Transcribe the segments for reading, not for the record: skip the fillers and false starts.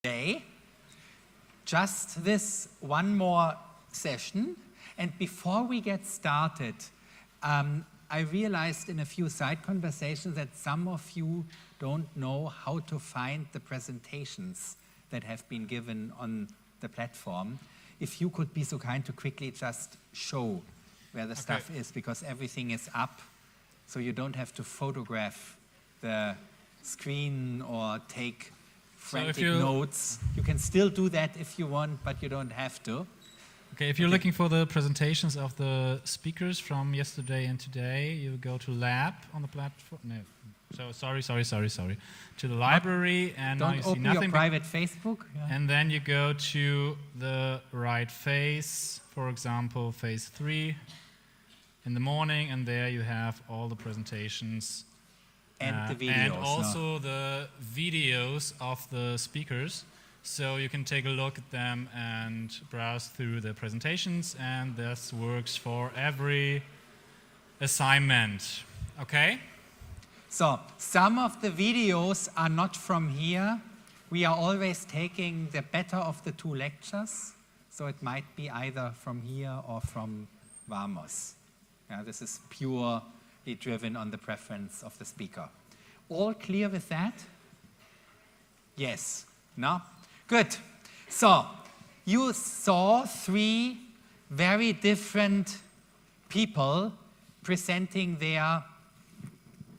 today. Just this one more session. And before we get started, I realized in a few side conversations that some of you don't know how to find the presentations that have been given on the platform. If you could be so kind to quickly just show where the stuff is, because everything is up, so you don't have to photograph the screen or take frantic notes. You can still do that if you want, but you don't have to. Okay, if you're looking for the presentations of the speakers from yesterday and today, you go to Lab on the platform. No, so sorry. To the library, and now you see nothing. Don't open your private Facebook. Yeah. And then you go to the right phase, for example, phase 3 in the morning, and there you have all the presentations. And the videos. And also the videos of the speakers. So you can take a look at them and browse through the presentations, and this works for every assignment. Okay? So some of the videos are not from here. We are always taking the better of the two lectures. So it might be either from here or from Vamos. Yeah, this is purely driven on the preference of the speaker. All clear with that? Yes. No? Good. So, you saw 3 very different people presenting their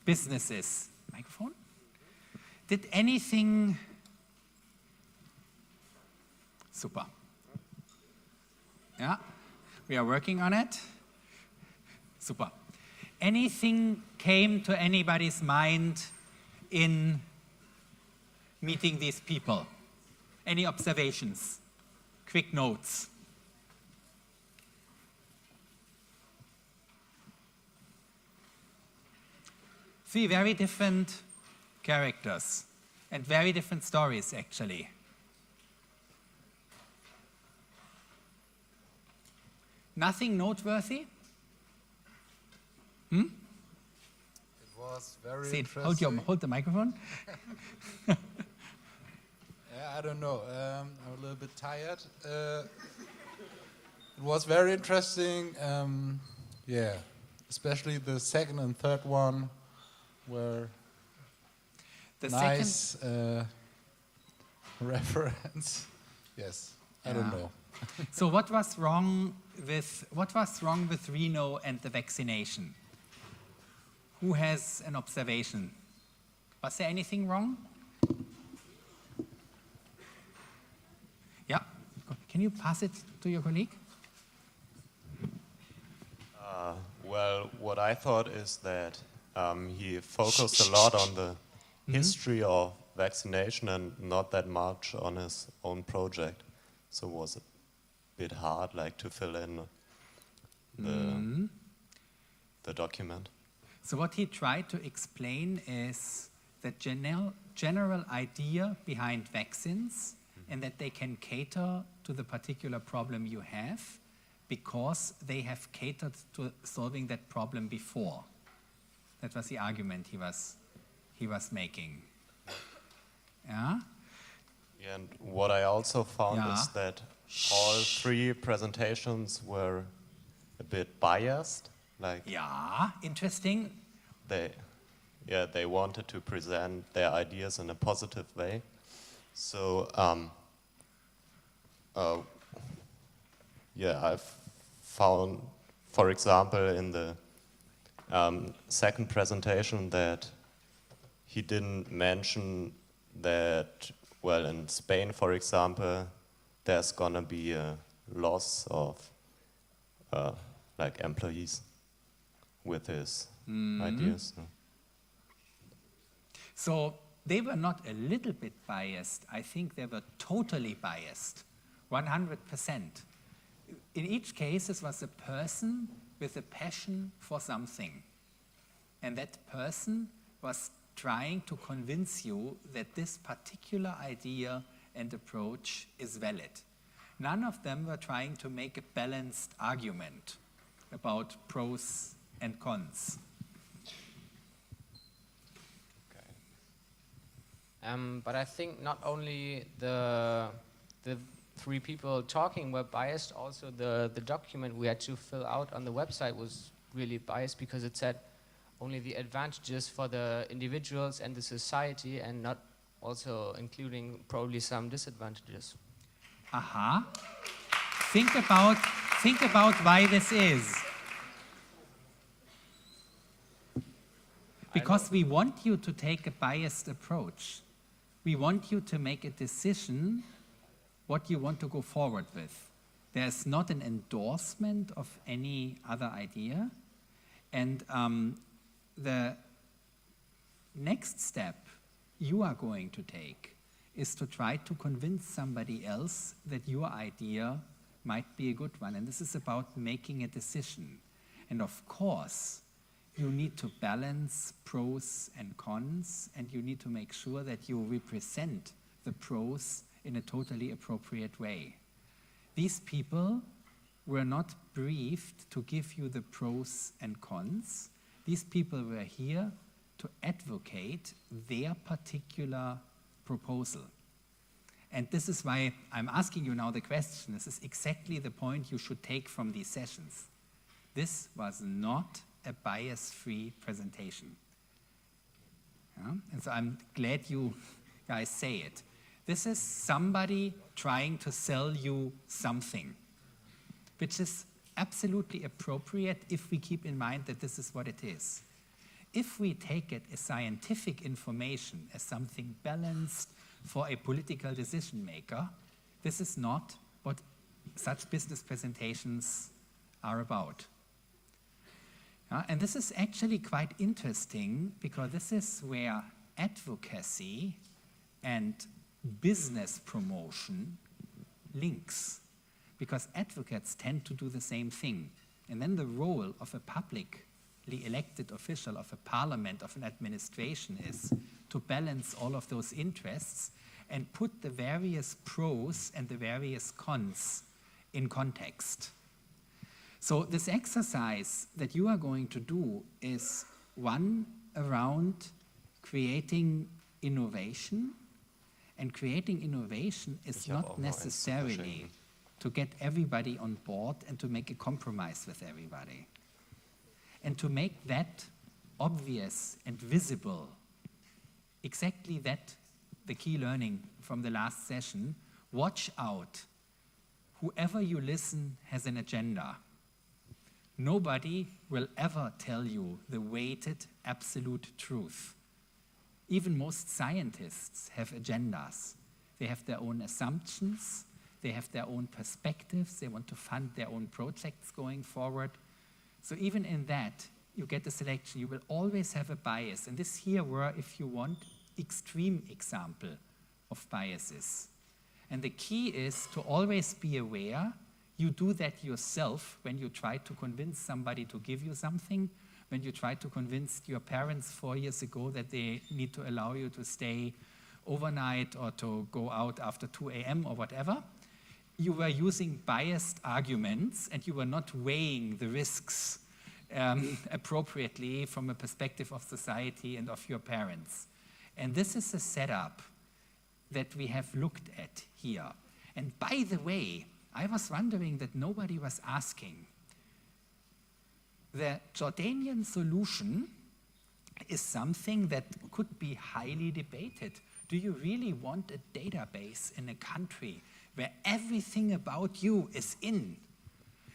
businesses. Microphone? Did anything... Super. Yeah, we are working on it. Super. Anything came to anybody's mind in meeting these people? Any observations? Quick notes? Three very different characters and very different stories, actually. Nothing noteworthy? It was very interesting. Hold the microphone. I don't know. I'm a little bit tired. It was very interesting. Especially the second and third one were the nice reference. Yes, I don't know. So what was wrong with Reno and the vaccination? Who has an observation? Was there anything wrong? Yeah. Can you pass it to your colleague? Well, what I thought is that he focused a lot on the history of vaccination and not that much on his own project. So it was a bit hard, to fill in the document. So what he tried to explain is the general idea behind vaccines, and that they can cater to the particular problem you have because they have catered to solving that problem before. That was the argument he was making. Yeah? And what I also found is that all 3 presentations were a bit biased. Interesting. They wanted to present their ideas in a positive way. So, I've found, for example, in the second presentation that he didn't mention that, in Spain, for example, there's gonna be a loss of employees with his ideas. So they were not a little bit biased. I think they were totally biased, 100%. In each case, it was a person with a passion for something. And that person was trying to convince you that this particular idea and approach is valid. None of them were trying to make a balanced argument about pros and cons. But I think not only the three people talking were biased, also the document we had to fill out on the website was really biased because it said only the advantages for the individuals and the society and not also including probably some disadvantages. Aha. Think about why this is. Because we want you to take a biased approach. We want you to make a decision what you want to go forward with. There's not an endorsement of any other idea. And the next step you are going to take is to try to convince somebody else that your idea might be a good one. And this is about making a decision. And of course, you need to balance pros and cons, and you need to make sure that you represent the pros in a totally appropriate way. These people were not briefed to give you the pros and cons. These people were here to advocate their particular proposal. And this is why I'm asking you now the question. This is exactly the point you should take from these sessions. This was not a bias-free presentation. Yeah? And so I'm glad you guys say it. This is somebody trying to sell you something, which is absolutely appropriate if we keep in mind that this is what it is. If we take it as scientific information, as something balanced for a political decision maker, this is not what such business presentations are about. And this is actually quite interesting because this is where advocacy and business promotion links, because advocates tend to do the same thing. And then the role of a publicly elected official, of a parliament, of an administration is to balance all of those interests and put the various pros and the various cons in context. So this exercise that you are going to do is one around creating innovation. And creating innovation is not necessarily to get everybody on board and to make a compromise with everybody. And to make that obvious and visible, exactly that, the key learning from the last session, watch out. Whoever you listen has an agenda. Nobody will ever tell you the weighted absolute truth. Even most scientists have agendas. They have their own assumptions, they have their own perspectives, they want to fund their own projects going forward. So even in that, you get a selection. You will always have a bias. And this here were, if you want, extreme example of biases. And the key is to always be aware. You do that yourself when you try to convince somebody to give you something, when you try to convince your parents 4 years ago that they need to allow you to stay overnight or to go out after 2 a.m. or whatever. You were using biased arguments and you were not weighing the risks appropriately from a perspective of society and of your parents. And this is a setup that we have looked at here. And by the way, I was wondering that nobody was asking. The Jordanian solution is something that could be highly debated. Do you really want a database in a country where everything about you is in?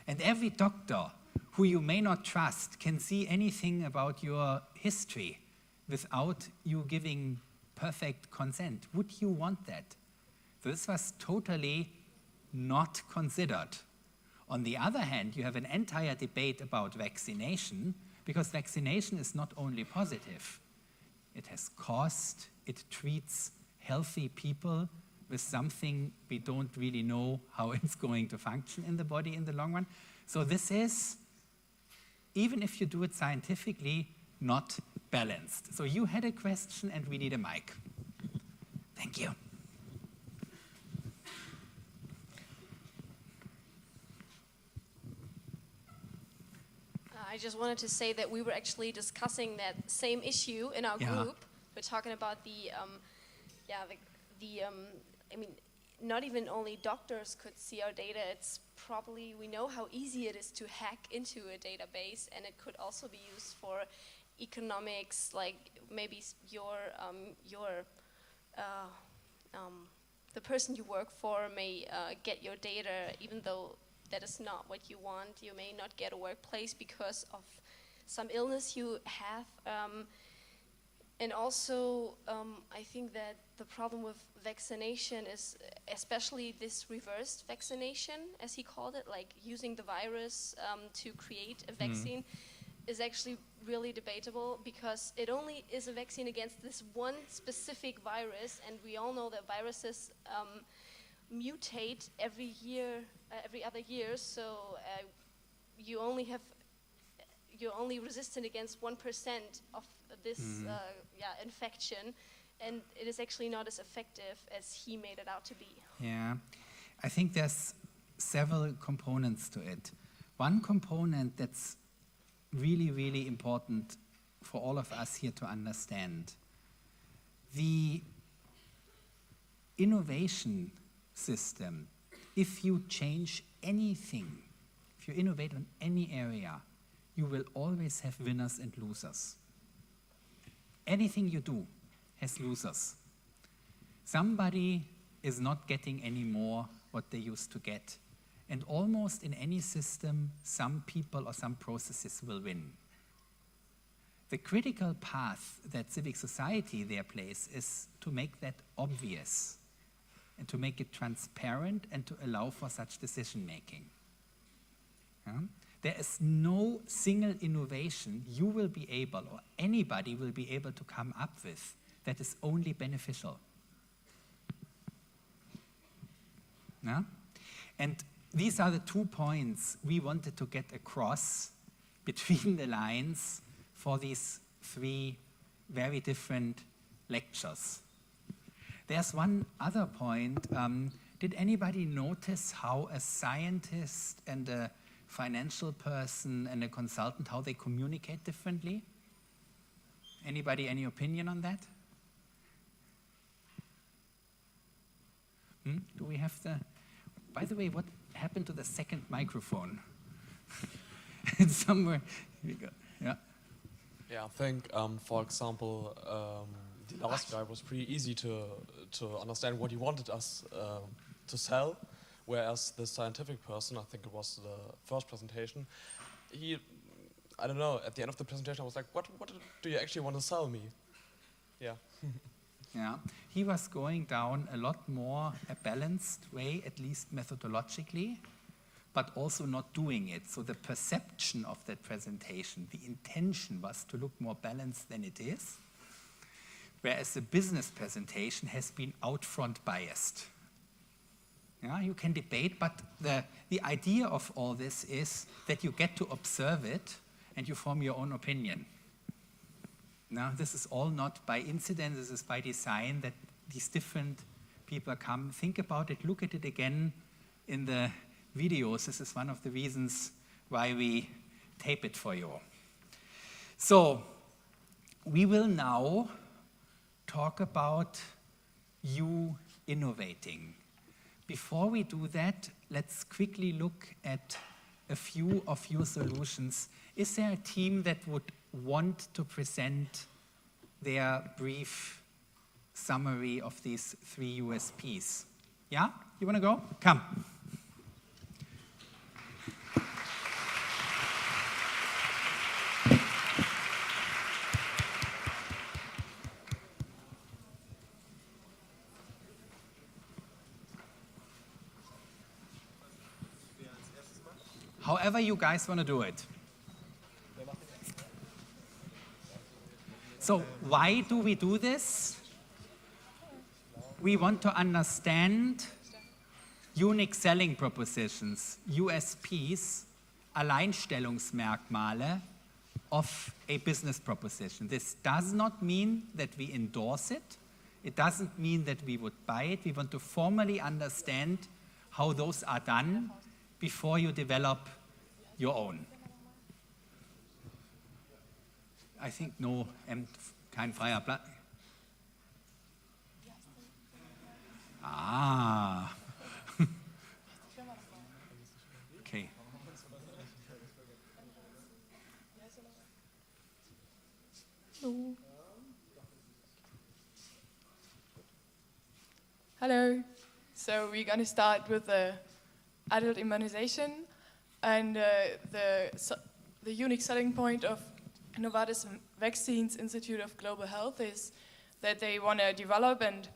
And every doctor who you may not trust can see anything about your history without you giving perfect consent. Would you want that? This was totally not considered. On the other hand, you have an entire debate about vaccination, because vaccination is not only positive. It has cost, it treats healthy people with something we don't really know how it's going to function in the body in the long run. So this is, even if you do it scientifically, not balanced. So you had a question and we need a mic. Thank you. I just wanted to say that we were actually discussing that same issue in our group. We're talking about the yeah, I mean, not even only doctors could see our data. It's probably, we know how easy it is to hack into a database, and it could also be used for economics, like maybe the person you work for may get your data, even though that is not what you want. You may not get a workplace because of some illness you have. And also, I think that the problem with vaccination is, especially this reversed vaccination, as he called it, like using the virus to create a vaccine, is actually really debatable, because it only is a vaccine against this one specific virus, and we all know that viruses mutate every year, every other year, so you're only resistant against 1% of this infection, and it is actually not as effective as he made it out to be. Yeah, I think there's several components to it. One component that's really, really important for all of us here to understand: the innovation system, if you change anything, if you innovate on any area, you will always have winners and losers. Anything you do has losers. Somebody is not getting any more what they used to get. And almost in any system, some people or some processes will win. The critical path that civic society there plays is to make that obvious and to make it transparent and to allow for such decision making. Yeah? There is no single innovation you will be able, or anybody will be able to come up with, that is only beneficial. Yeah? And these are the 2 points we wanted to get across between the lines for these 3 very different lectures. There's one other point. Did anybody notice how a scientist and a financial person and a consultant, how they communicate differently? Anybody, any opinion on that? Do we have the... By the way, what happened to the second microphone? It's somewhere. Here we go. Yeah. Yeah, I think, for example, the last guy was pretty easy to understand what he wanted us to sell, whereas the scientific person, I think it was the first presentation, I don't know, at the end of the presentation I was like, what do you actually want to sell me? Yeah. Yeah, he was going down a lot more a balanced way, at least methodologically, but also not doing it. So the perception of that presentation, the intention was to look more balanced than it is, whereas the business presentation has been out-front biased. Yeah, you can debate, but the idea of all this is that you get to observe it and you form your own opinion. Now, this is all not by incident, this is by design that these different people come. Think about it, look at it again in the videos. This is one of the reasons why we tape it for you. So, we will now talk about you innovating. Before we do that, let's quickly look at a few of your solutions. Is there a team that would want to present their brief summary of these 3 USPs? Yeah? You want to go? Come. However you guys want to do it. So why do we do this? We want to understand unique selling propositions, USPs, Alleinstellungsmerkmale of a business proposition. This does not mean that we endorse it. It doesn't mean that we would buy it. We want to formally understand how those are done before you develop your own. I think no, kein freier Platz. Ah. Okay. Hello. So we're going to start with the adult immunization, and the unique selling point of Novartis Vaccines Institute of Global Health is that they want to develop and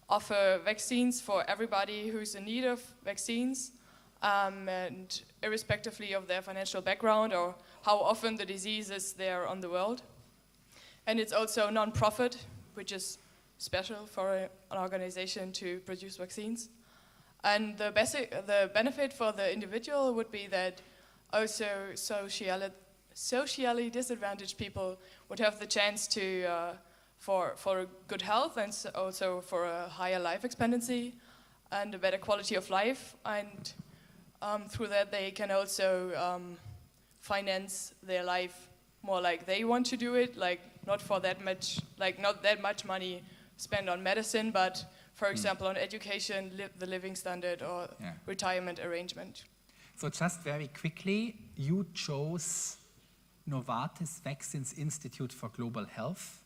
offer vaccines for everybody who's in need of vaccines, and irrespectively of their financial background or how often the disease is there on the world. And it's also non-profit, which is special for an organization to produce vaccines. And the benefit for the individual would be that also socially disadvantaged people would have the chance to for good health, and also for a higher life expectancy and a better quality of life. And through that, they can also finance their life more like they want to do it, like not that much money spent on medicine, but for example on education, the living standard, or retirement arrangement. So just very quickly, you chose Novartis Vaccines Institute for Global Health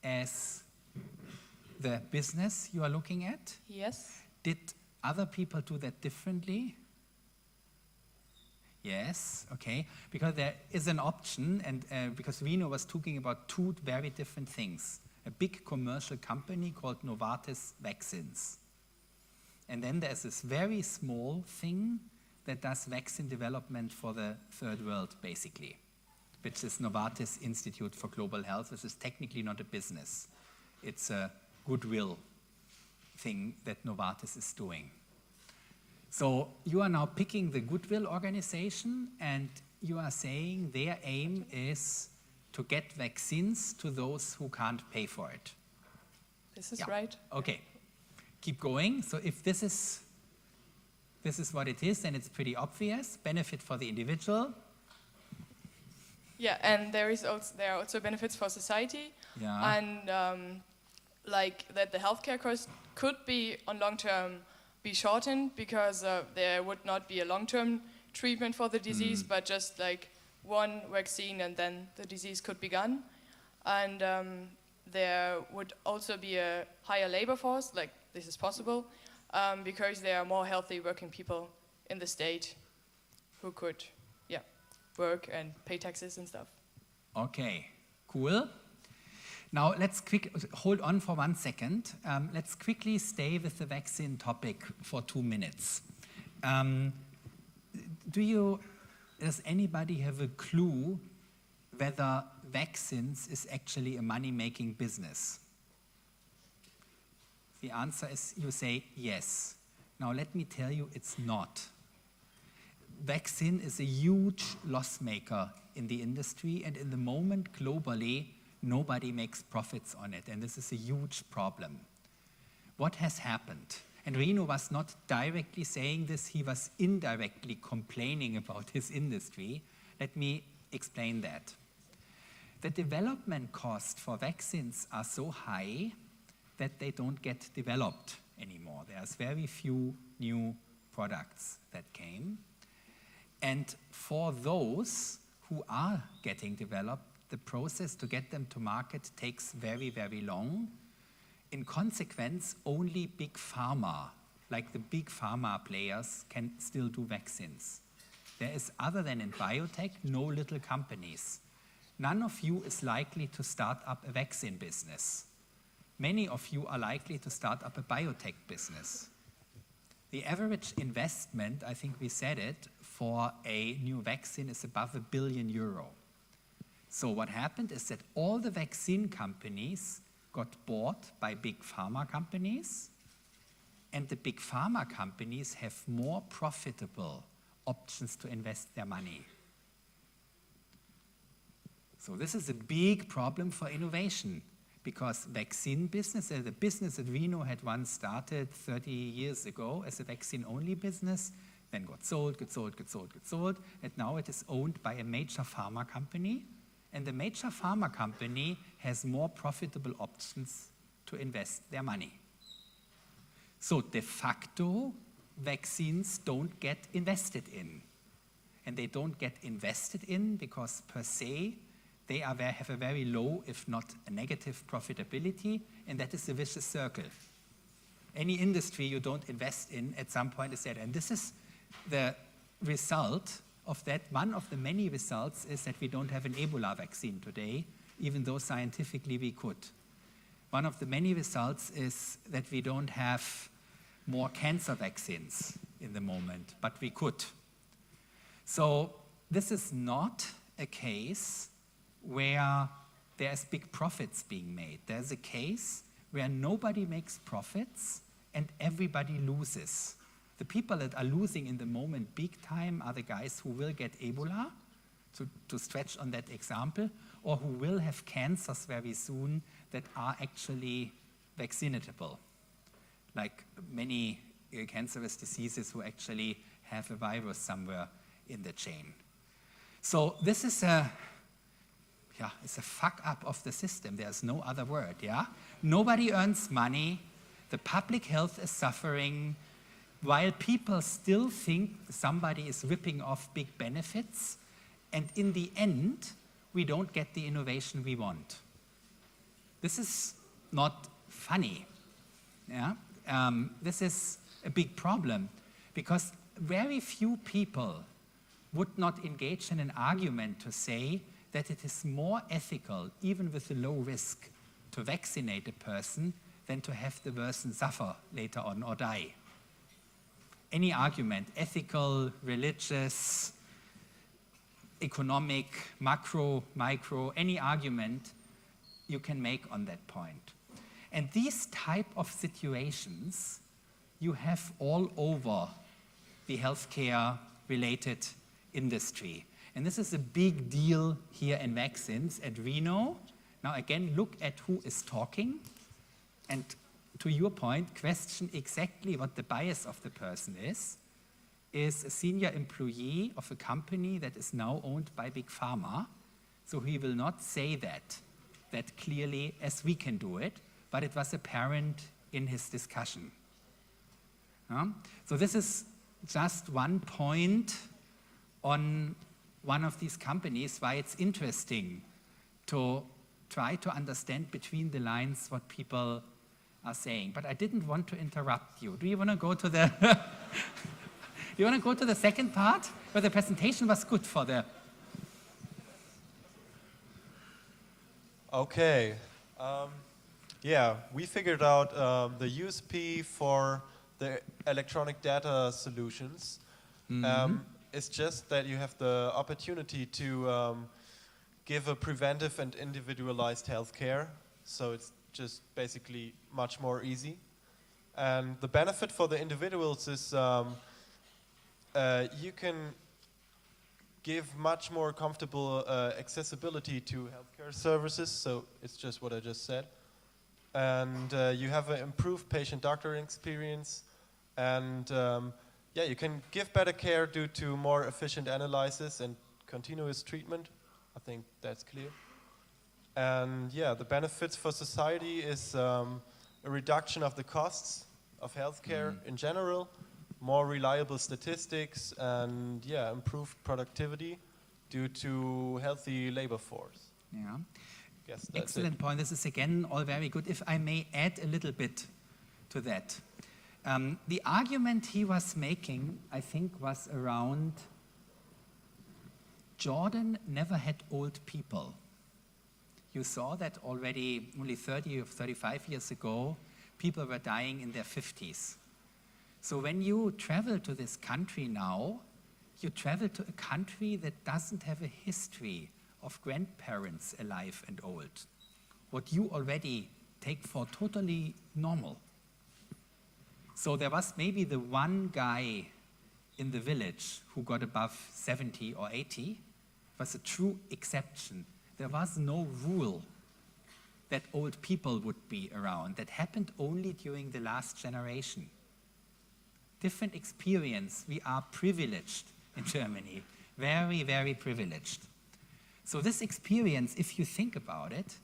as the business you are looking at. Yes. Did other people do that differently? Yes, okay, because there is an option, and because Rino was talking about two very different things. A big commercial company called Novartis Vaccines. And then there's this very small thing that does vaccine development for the third world, basically, which is Novartis Institute for Global Health, which is technically not a business. It's a goodwill thing that Novartis is doing. So you are now picking the goodwill organization, and you are saying their aim is to get vaccines to those who can't pay for it. This is right. Okay, keep going. So if this is what it is, then it's pretty obvious. Benefit for the individual. Yeah, and there are also benefits for society. Yeah. And like that the healthcare cost could be on long term be shortened, because there would not be a long-term treatment for the disease, but just like one vaccine and then the disease could be gone. And there would also be a higher labor force, like this is possible, because there are more healthy working people in the state who could work and pay taxes and stuff. Okay, cool. Now let's hold on for 1 second. Let's quickly stay with the vaccine topic for 2 minutes. Does anybody have a clue whether vaccines is actually a money-making business? The answer is, you say yes. Now let me tell you, it's not. Vaccine is a huge loss maker in the industry, and in the moment globally, nobody makes profits on it, and this is a huge problem. What has happened? And Rino was not directly saying this, he was indirectly complaining about his industry. Let me explain that. The development costs for vaccines are so high that they don't get developed anymore. There's very few new products that came. And for those who are getting developed, the process to get them to market takes very, very long. In consequence, only big pharma, like the big pharma players, can still do vaccines. There is, other than in biotech, no little companies. None of you is likely to start up a vaccine business. Many of you are likely to start up a biotech business. The average investment, I think we said it, for a new vaccine is above €1 billion. So what happened is that all the vaccine companies got bought by big pharma companies, and the big pharma companies have more profitable options to invest their money. So this is a big problem for innovation, because vaccine business, the business that Reno had once started 30 years ago as a vaccine-only business, then got sold, and now it is owned by a major pharma company, and the major pharma company has more profitable options to invest their money. So de facto, vaccines don't get invested in. And they don't get invested in because per se, they have a very low, if not a negative profitability, and that is a vicious circle. Any industry you don't invest in at some point is dead. And this is the result of that. One of the many results is that we don't have an Ebola vaccine today, even though scientifically we could. One of the many results is that we don't have more cancer vaccines in the moment, but we could. So this is not a case where there's big profits being made. There's a case where nobody makes profits and everybody loses. The people that are losing in the moment big time are the guys who will get Ebola, to stretch on that example, or who will have cancers very soon that are actually vaccinatable, like many cancerous diseases who actually have a virus somewhere in the chain. So this is it's a fuck up of the system. There's no other word, yeah? Nobody earns money. The public health is suffering, while people still think somebody is ripping off big benefits, and in the end, we don't get the innovation we want. This is not funny, yeah? This is a big problem, because very few people would not engage in an argument to say that it is more ethical, even with a low risk, to vaccinate a person than to have the person suffer later on or die. Any argument, ethical, religious, economic, macro, micro, any argument you can make on that point. And these type of situations you have all over the healthcare-related industry. And this is a big deal here in vaccines at Reno. Now again, look at who is talking, and to your point, question exactly what the bias of the person is a senior employee of a company that is now owned by Big Pharma. So he will not say that clearly as we can do it, but it was apparent in his discussion. So this is just one point on one of these companies, why it's interesting to try to understand between the lines what people are saying. But I didn't want to interrupt you. Do you want to go to the you want to go to the second part? Where the presentation was good for the... Okay. Yeah, we figured out the USP for the electronic data solutions. It's just that you have the opportunity to give a preventive and individualized healthcare. So it's just basically much more easy. And the benefit for the individuals is you can give much more comfortable accessibility to healthcare services. So it's just what I just said. And you have an improved patient-doctor experience. And yeah, you can give better care due to more efficient analysis and continuous treatment. I think that's clear. And yeah, the benefits for society is a reduction of the costs of healthcare in general, more reliable statistics, and yeah, improved productivity due to healthy labor force. Yeah. Guess that's Excellent point. This is again all very good. If I may add a little bit to that. The argument he was making, I think, was around Jordan never had old people. You saw that already only 30 or 35 years ago, people were dying in their 50s. So when you travel to this country now, you travel to a country that doesn't have a history of grandparents alive and old, what you already take for totally normal. So there was maybe the one guy in the village who got above 70 or 80. It was a true exception. There was no rule that old people would be around. That happened only during the last generation. Different experience. We are privileged in Germany. Very, very privileged. So this experience, if you think about it,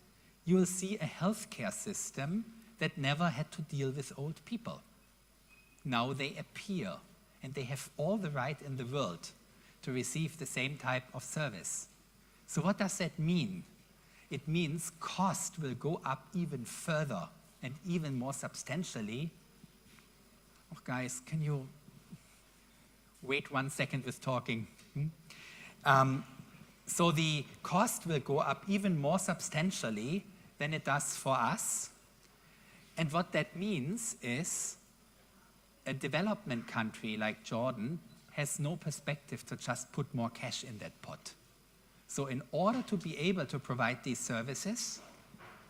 you will see a healthcare system that never had to deal with old people. Now they appear, and they have all the right in the world to receive the same type of service. So what does that mean? It means cost will go up even further and even more substantially. Oh, guys, can you wait 1 second with talking? So the cost will go up even more substantially than it does for us. And what that means is a development country like Jordan has no perspective to just put more cash in that pot. So in order to be able to provide these services,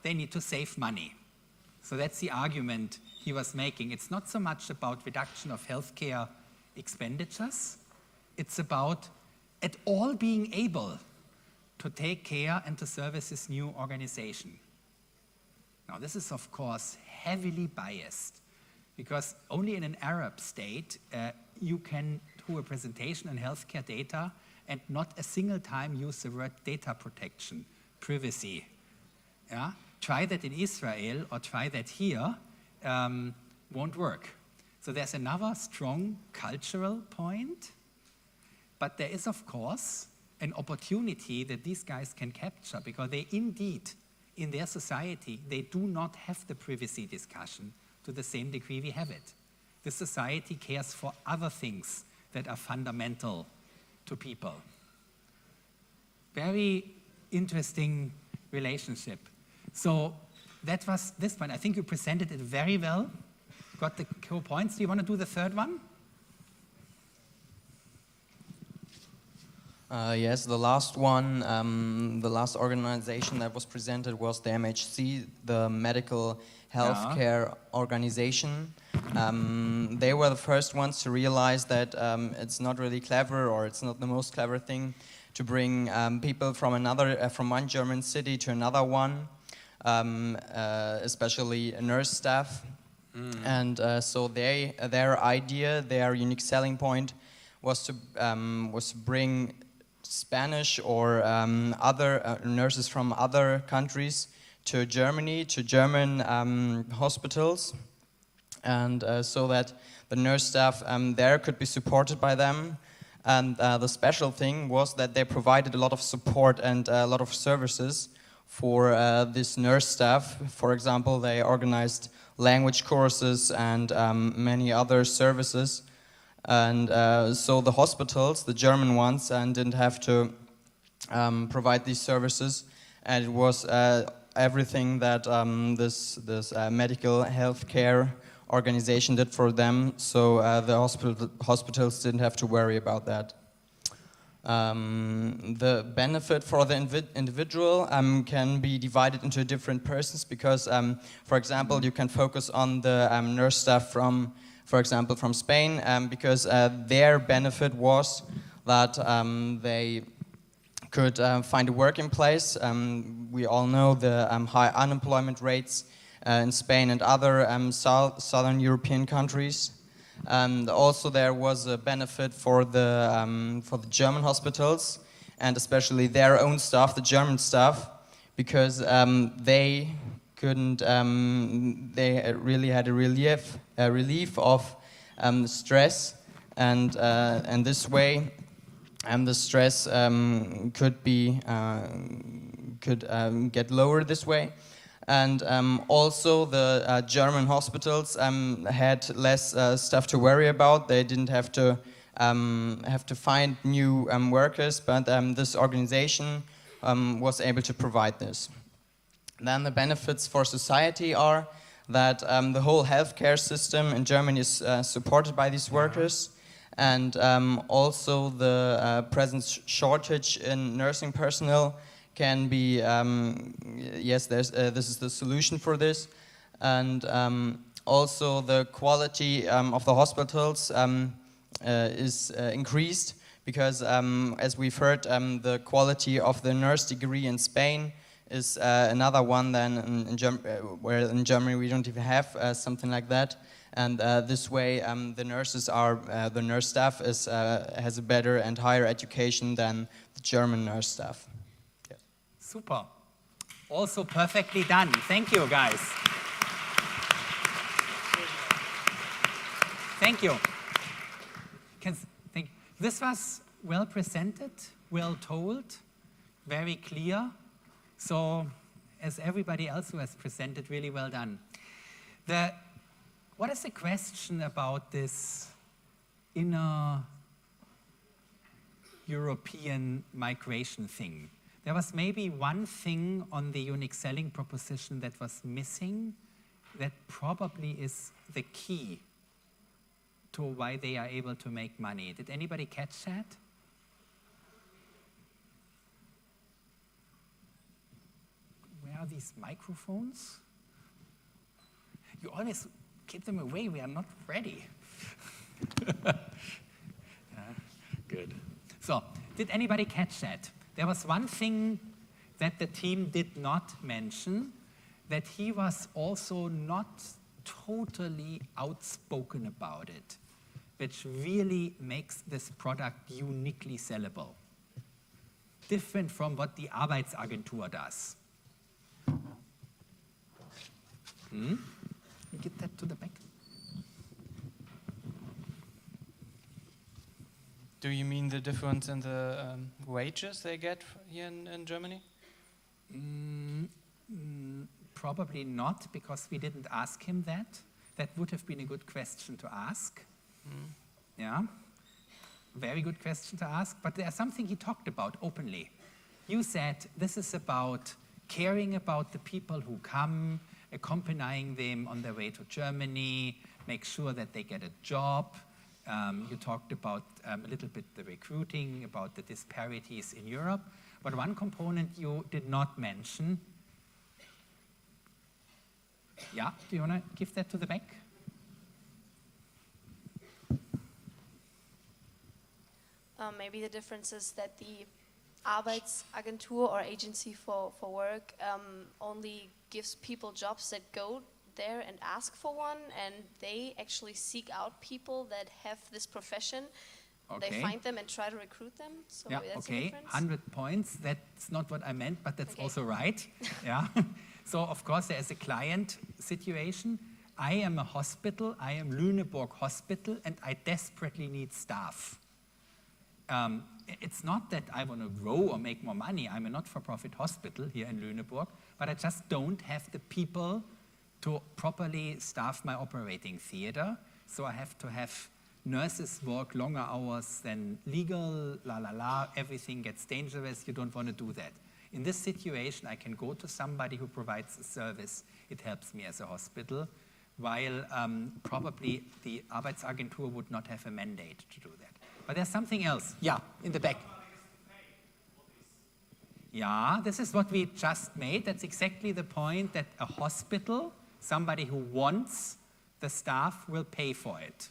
they need to save money. So that's the argument he was making. It's not so much about reduction of healthcare expenditures. It's about at all being able to take care and to service this new organization. Now, this is, of course, heavily biased, because only in an Arab state you can do a presentation on healthcare data and not a single time use the word data protection, privacy. Yeah? Try that in Israel or try that here, won't work. So there's another strong cultural point, but there is, of course, an opportunity that these guys can capture, because they indeed, in their society, they do not have the privacy discussion to the same degree we have it. The society cares for other things that are fundamental to people. Very interesting relationship. So that was this one. I think you presented it very well. Got the core points. Do you want to do the third one? Yes, the last one, the last organization that was presented was the MHC, the Medical Healthcare Organization. They were the first ones to realize that it's not really clever, or it's not the most clever thing to bring people from one German city to another one, especially nurse staff. And so their idea, their unique selling point was to bring Spanish or other nurses from other countries to Germany, to German hospitals, and so that the nurse staff there could be supported by them. And the special thing was that they provided a lot of support and a lot of services for this nurse staff. For example, they organized language courses and many other services. And so the hospitals, the German ones, didn't have to provide these services, and it was everything that this medical healthcare organization did for them. So the hospitals didn't have to worry about that. The benefit for the individual can be divided into different persons, because, for example, you can focus on the nurse staff from, for example, from Spain, because their benefit was that they could find a working place. We all know the high unemployment rates in Spain and other southern European countries. And also there was a benefit for the German hospitals, and especially their own staff, the German staff, because they couldn't, they really had a relief of stress, and this way, the stress could get lower this way. And also the German hospitals had less stuff to worry about. They didn't have to find new workers, but this organization was able to provide this. Then the benefits for society are that the whole healthcare system in Germany is supported by these workers, and also the present shortage in nursing personnel can be, yes, this is the solution for this. And also the quality of the hospitals is increased, because as we've heard, the quality of the nurse degree in Spain is another one than in Germany, where in Germany we don't even have something like that. And this way, the nurse staff has a better and higher education than the German nurse staff. Yeah. Super. Also perfectly done. Thank you, guys. Thank you. This was well presented, well told, very clear. So, as everybody else who has presented, really well done. What is the question about this inner European migration thing? There was maybe one thing on the unique selling proposition that was missing that probably is the key to why they are able to make money. Did anybody catch that? Where are these microphones? You always keep them away, we are not ready. Good. So, did anybody catch that? There was one thing that the team did not mention, that he was also not totally outspoken about it, which really makes this product uniquely sellable. Different from what the Arbeitsagentur does. Get that to the back. Do you mean the difference in the wages they get here in Germany? Probably not, because we didn't ask him that. That would have been a good question to ask. Yeah, very good question to ask, but there's something he talked about openly. You said this is about caring about the people who come, accompanying them on their way to Germany, make sure that they get a job. You talked about a little bit the recruiting, about the disparities in Europe, but one component you did not mention. Yeah, do you want to give that to the back? Maybe the difference is that the Arbeitsagentur or agency for work only gives people jobs that go there and ask for one, and they actually seek out people that have this profession. Okay. They find them and try to recruit them. So Yeah, that's the okay, difference. 100 points. That's not what I meant, but that's Okay. also right. Yeah. So, of course, there is a client situation. I am a hospital, I am Lüneburg Hospital, and I desperately need staff. It's not that I want to grow or make more money. I'm a not-for-profit hospital here in Lüneburg, but I just don't have the people to properly staff my operating theater. So I have to have nurses work longer hours than legal, everything gets dangerous, you don't want to do that. In this situation, I can go to somebody who provides a service. It helps me as a hospital, while probably the Arbeitsagentur would not have a mandate to do that. But there's something else. Yeah, in the back. Yeah, this is what we just made. That's exactly the point, that a hospital, somebody who wants the staff, will pay for it.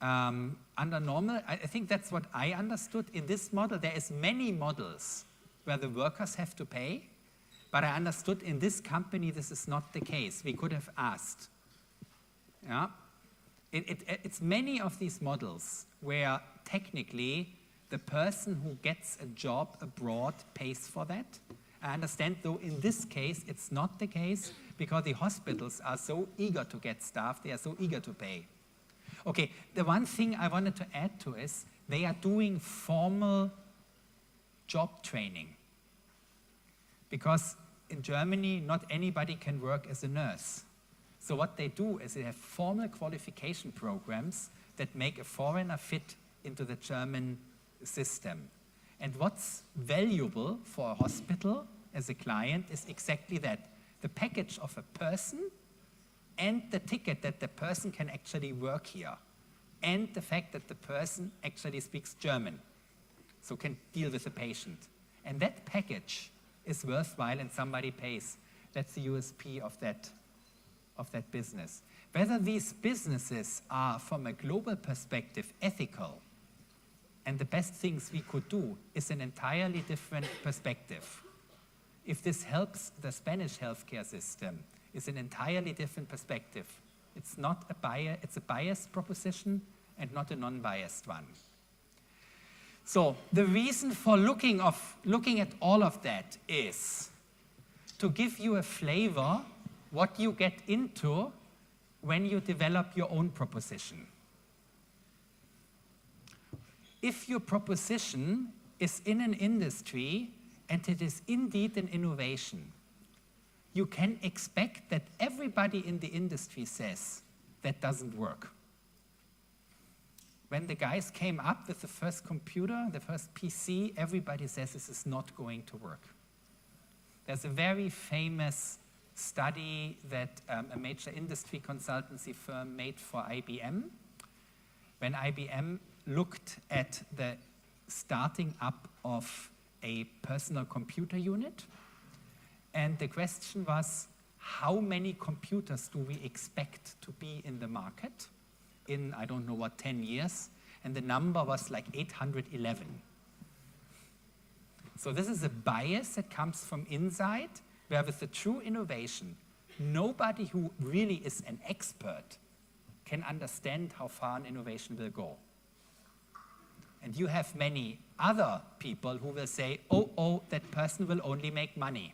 Under normal, I think that's what I understood. In this model, there is many models where the workers have to pay, but I understood in this company this is not the case. We could have asked. Yeah, it's many of these models where technically the person who gets a job abroad pays for that. I understand, though, in this case, it's not the case because the hospitals are so eager to get staff, they are so eager to pay. Okay, the one thing I wanted to add to is they are doing formal job training. Because in Germany, not anybody can work as a nurse. So what they do is they have formal qualification programs that make a foreigner fit into the German system. And what's valuable for a hospital as a client is exactly that. The package of a person and the ticket that the person can actually work here, and the fact that the person actually speaks German, so can deal with the patient. And that package is worthwhile and somebody pays. That's the USP of that business. Whether these businesses are, from a global perspective, ethical, and the best things we could do, is an entirely different perspective. If this helps the Spanish healthcare system, is an entirely different perspective. It's not a bias, it's a biased proposition and not a non-biased one. So the reason for looking at all of that is to give you a flavor what you get into when you develop your own proposition. If your proposition is in an industry and it is indeed an innovation, you can expect that everybody in the industry says that doesn't work. When the guys came up with the first computer, the first PC, everybody says this is not going to work. There's a very famous study that a major industry consultancy firm made for IBM. When IBM looked at the starting up of a personal computer unit, and the question was, how many computers do we expect to be in the market in, I don't know what, 10 years? And the number was like 811. So this is a bias that comes from inside, where with the true innovation, nobody who really is an expert can understand how far an innovation will go. And you have many other people who will say, oh, that person will only make money.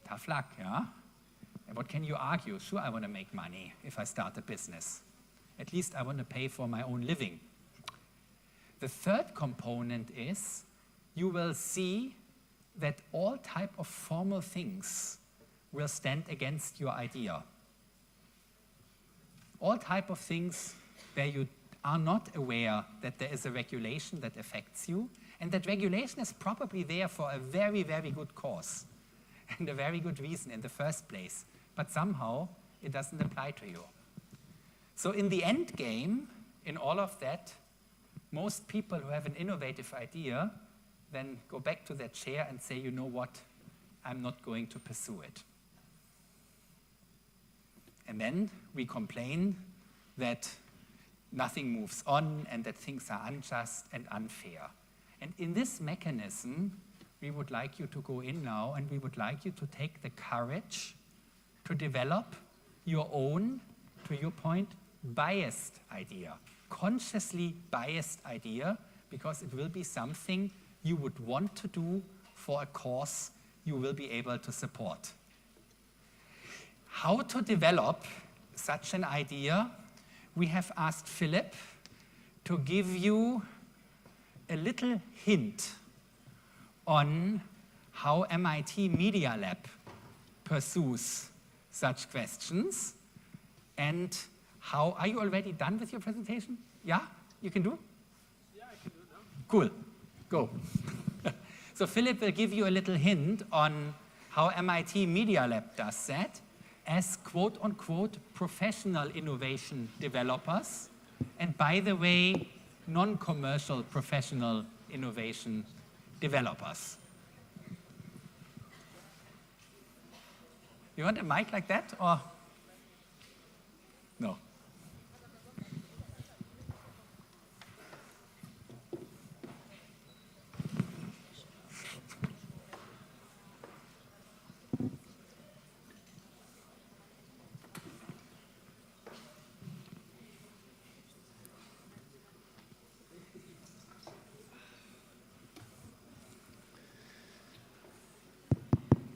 Tough luck, yeah? And what can you argue? Sure, I want to make money if I start a business. At least I want to pay for my own living. The third component is you will see that all type of formal things will stand against your idea. All type of things where you are not aware that there is a regulation that affects you, and that regulation is probably there for a very, very good cause and a very good reason in the first place, but somehow it doesn't apply to you. So in the end game, in all of that, most people who have an innovative idea then go back to their chair and say, you know what, I'm not going to pursue it. And then we complain that nothing moves on and that things are unjust and unfair. And in this mechanism, we would like you to go in now and we would like you to take the courage to develop your own, to your point, biased idea, consciously biased idea, because it will be something you would want to do for a cause you will be able to support. How to develop such an idea? We have asked Philip to give you a little hint on how MIT Media Lab pursues such questions. And how, are you already done with your presentation? Yeah, you can do? Yeah, I can do it now. Cool, go. So Philip will give you a little hint on how MIT Media Lab does that as quote-unquote professional innovation developers, and by the way, non-commercial professional innovation developers. You want a mic like that, or? No.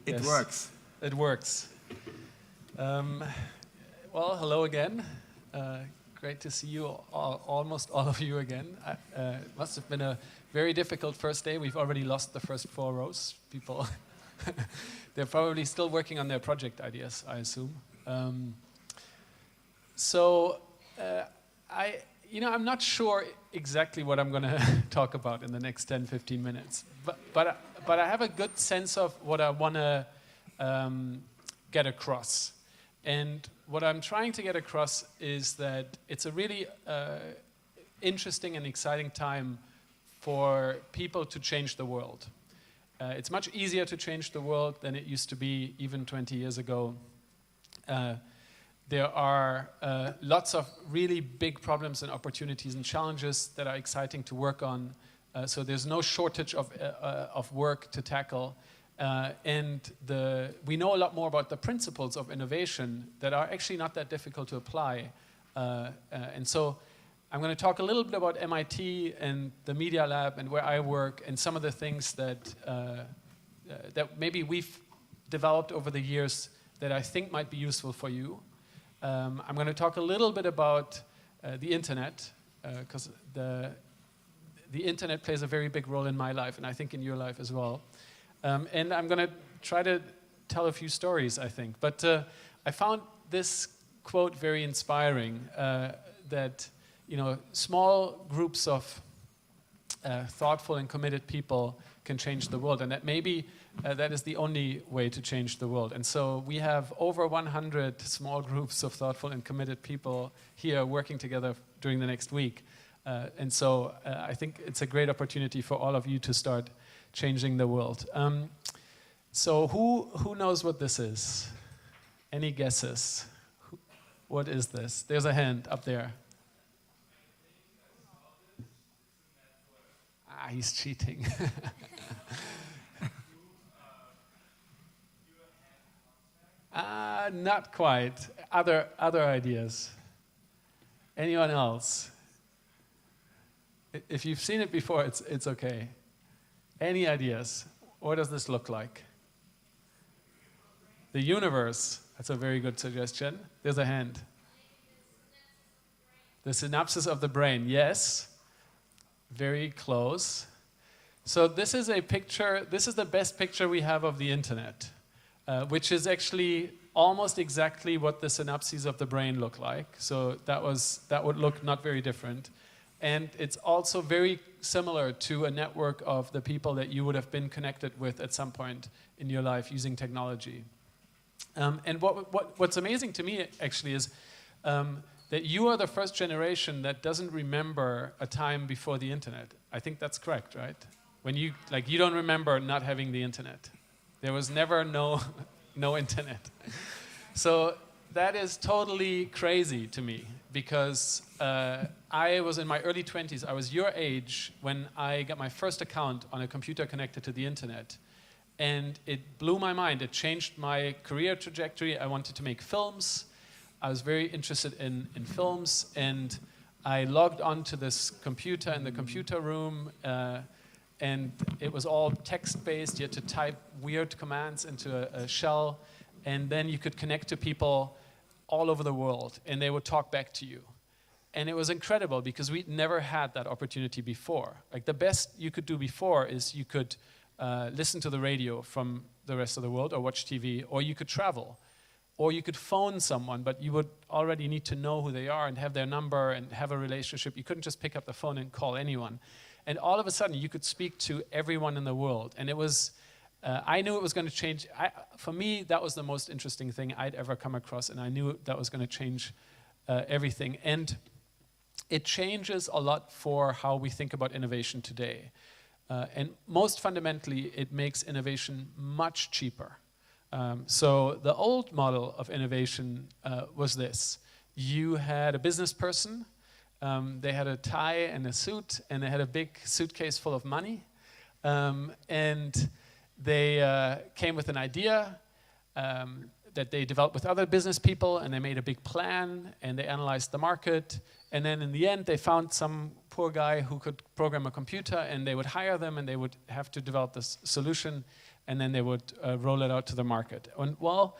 It Yes, works. It works. Well, hello again. Great to see you, almost all of you again. It must have been a very difficult first day. We've already lost the first 4 rows. People, they're probably still working on their project ideas, I assume. I'm not sure exactly what I'm going to talk about in the next 10, 15 minutes. But I have a good sense of what I want to get across. And what I'm trying to get across is that it's a really interesting and exciting time for people to change the world. It's much easier to change the world than it used to be even 20 years ago. There are lots of really big problems and opportunities and challenges that are exciting to work on. So there's no shortage of work to tackle. We know a lot more about the principles of innovation that are actually not that difficult to apply. And so I'm going to talk a little bit about MIT and the Media Lab and where I work and some of the things that maybe we've developed over the years that I think might be useful for you. I'm going to talk a little bit about the internet, because the internet plays a very big role in my life, and I think in your life as well. And I'm going to try to tell a few stories, I think. But I found this quote very inspiring, that small groups of thoughtful and committed people can change the world, and that maybe that is the only way to change the world. And so we have over 100 small groups of thoughtful and committed people here working together during the next week. And so I think it's a great opportunity for all of you to start changing the world. So who knows what this is? Any guesses? What is this? There's a hand up there. He's cheating. Not quite. Other ideas. Anyone else? If you've seen it before, it's okay. Any ideas? What does this look like? The universe. That's a very good suggestion. There's a hand. The synapses of the brain. Yes. Very close. So this is a picture. This is the best picture we have of the internet, which is actually almost exactly what the synapses of the brain look like. So that would look not very different. And it's also very similar to a network of the people that you would have been connected with at some point in your life using technology. And what's amazing to me actually is that you are the first generation that doesn't remember a time before the internet. I think that's correct, right? When you don't remember not having the internet. There was never no internet. So that is totally crazy to me, because I was in my early 20s. I was your age when I got my first account on a computer connected to the internet. And it blew my mind. It changed my career trajectory. I wanted to make films. I was very interested in films, and I logged onto this computer in the computer room, and it was all text-based. You had to type weird commands into a shell, and then you could connect to people all over the world, and they would talk back to you. And it was incredible, because we'd never had that opportunity before. Like, the best you could do before is you could listen to the radio from the rest of the world, or watch TV, or you could travel. Or you could phone someone, but you would already need to know who they are and have their number and have a relationship. You couldn't just pick up the phone and call anyone. And all of a sudden, you could speak to everyone in the world. And it was, I knew it was going to change. For me, that was the most interesting thing I'd ever come across, and I knew that was going to change everything. And it changes a lot for how we think about innovation today. And most fundamentally, it makes innovation much cheaper. So the old model of innovation was this. You had a business person, they had a tie and a suit, and they had a big suitcase full of money, and they came with an idea that they developed with other business people, and they made a big plan, and they analyzed the market, and then in the end they found some poor guy who could program a computer, and they would hire them, and they would have to develop this solution, and then they would roll it out to the market. And well,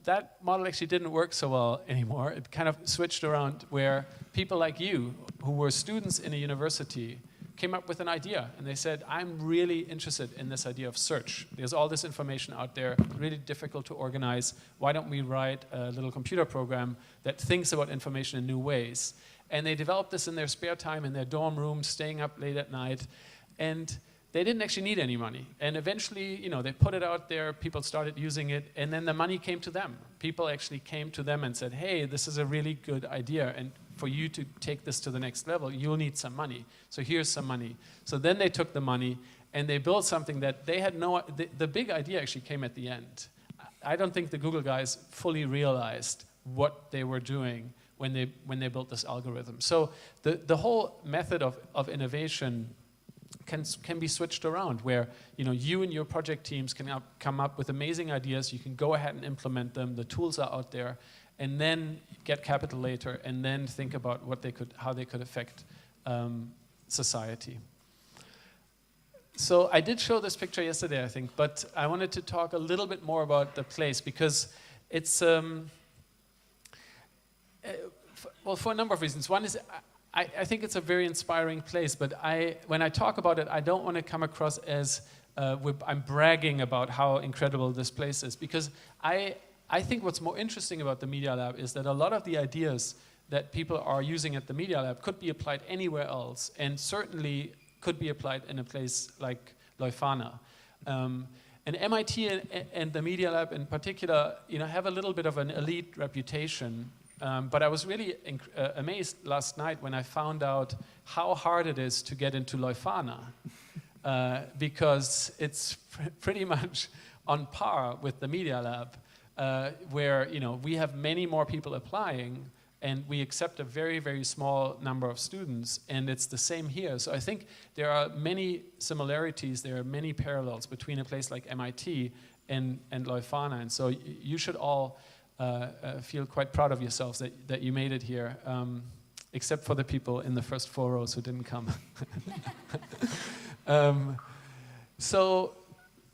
that model actually didn't work so well anymore. It kind of switched around, where people like you, who were students in a university, came up with an idea, and they said, I'm really interested in this idea of search. There's all this information out there, really difficult to organize. Why don't we write a little computer program that thinks about information in new ways? And they developed this in their spare time, in their dorm room, staying up late at night, and they didn't actually need any money. And eventually, they put it out there, people started using it, and then the money came to them. People actually came to them and said, hey, this is a really good idea, and for you to take this to the next level, you'll need some money. So here's some money. So then they took the money, and they built something that they had the big idea actually came at the end. I don't think the Google guys fully realized what they were doing when they built this algorithm. So the whole method of innovation can be switched around, where you and your project teams can come up with amazing ideas. You can go ahead and implement them. The tools are out there, and then get capital later, and then think about how they could affect society. So I did show this picture yesterday, I think, but I wanted to talk a little bit more about the place, because it's well, for a number of reasons. One is I think it's a very inspiring place, but when I talk about it, I don't want to come across as I'm bragging about how incredible this place is, because I think what's more interesting about the Media Lab is that a lot of the ideas that people are using at the Media Lab could be applied anywhere else, and certainly could be applied in a place like Leuphana. And MIT and the Media Lab in particular, have a little bit of an elite reputation. But I was really amazed last night when I found out how hard it is to get into Leuphana, because it's pretty much on par with the Media Lab, where we have many more people applying, and we accept a very, very small number of students, and it's the same here. So I think there are many similarities, there are many parallels between a place like MIT and Leuphana, and so you should all feel quite proud of yourselves that you made it here, except for the people in the first 4 rows who didn't come. So